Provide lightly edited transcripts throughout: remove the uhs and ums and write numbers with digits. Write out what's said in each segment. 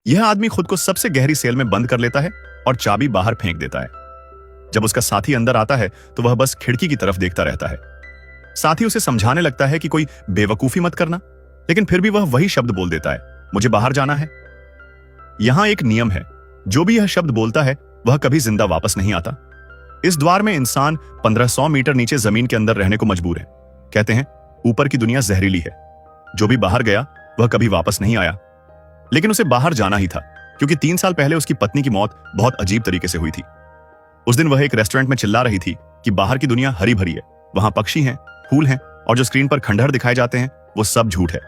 यह आदमी खुद को सबसे गहरी सेल में बंद कर लेता है और चाबी बाहर फेंक देता है। जब उसका साथी अंदर आता है तो वह बस खिड़की की तरफ देखता रहता है। साथी उसे समझाने लगता है कि कोई बेवकूफी मत करना, लेकिन फिर भी वह वही शब्द बोल देता है, मुझे बाहर जाना है। यहां एक नियम है, जो भी यह शब्द बोलता है वह कभी जिंदा वापस नहीं आता। इस द्वार में इंसान 1500 मीटर नीचे जमीन के अंदर रहने को मजबूर है। कहते हैं ऊपर की दुनिया जहरीली है। जो भी बाहर गया वह कभी वापस नहीं आया, लेकिन उसे बाहर जाना ही था, क्योंकि 3 साल पहले उसकी पत्नी की मौत बहुत अजीब तरीके से हुई थी। उस दिन वह एक रेस्टोरेंट में चिल्ला रही थी कि बाहर की दुनिया हरी भरी है, वहां पक्षी हैं, फूल हैं, और जो स्क्रीन पर खंडहर दिखाए जाते हैं वो सब झूठ है।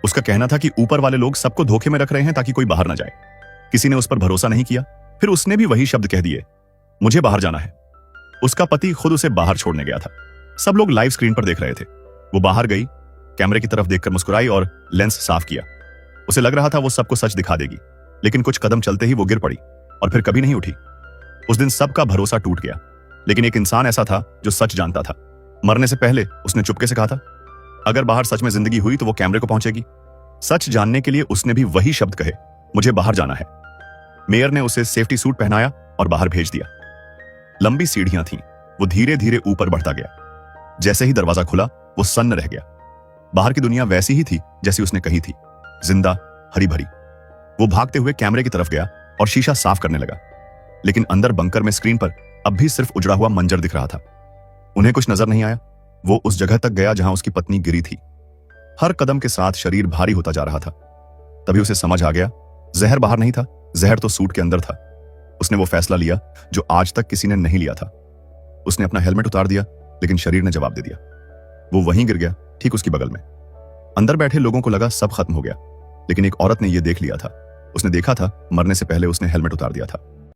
उसका कहना था कि ऊपर वाले लोग सबको धोखे में रख रहे हैं ताकि कोई बाहर ना जाए। किसी ने उस पर भरोसा नहीं किया। फिर उसने भी वही शब्द कह दिए, मुझे बाहर जाना है। उसका पति खुद उसे बाहर छोड़ने गया था। सब लोग लाइव स्क्रीन पर देख रहे थे। वो बाहर गई, कैमरे की तरफ देखकर मुस्कुराई और लेंस साफ किया। उसे लग रहा था वो सबको सच दिखा देगी, लेकिन कुछ कदम चलते ही वो गिर पड़ी और फिर कभी नहीं उठी। उस दिन सबका भरोसा टूट गया, लेकिन एक इंसान ऐसा था जो सच जानता था। मरने से पहले उसने चुपके से कहा था, अगर बाहर सच में जिंदगी हुई तो वो कैमरे को पहुंचेगी। सच जानने के लिए उसने भी वही शब्द कहे, मुझे बाहर जाना है। मेयर ने उसे सेफ्टी सूट पहनाया और बाहर भेज दिया। लंबी सीढ़ियां थीं, वो धीरे धीरे ऊपर बढ़ता गया। जैसे ही दरवाजा खुला वो सन्न रह गया। बाहर की दुनिया वैसी ही थी जैसी उसने कही थी, जिंदा, हरी भरी। वो भागते हुए कैमरे की तरफ गया और शीशा साफ करने लगा, लेकिन अंदर बंकर में स्क्रीन पर अब भी सिर्फ उजड़ा हुआ मंजर दिख रहा था। उन्हें कुछ नजर नहीं आया। वो उस जगह तक गया जहां उसकी पत्नी गिरी थी। हर कदम के साथ शरीर भारी होता जा रहा था। तभी उसे समझ आ गया, जहर बाहर नहीं था, जहर तो सूट के अंदर था। उसने वो फैसला लिया जो आज तक किसी ने नहीं लिया था। उसने अपना हेलमेट उतार दिया, लेकिन शरीर ने जवाब दे दिया। वो वहीं गिर गया, ठीक उसकी बगल में। अंदर बैठे लोगों को लगा सब खत्म हो गया, लेकिन एक औरत ने यह देख लिया था। उसने देखा था मरने से पहले उसने हेलमेट उतार दिया था।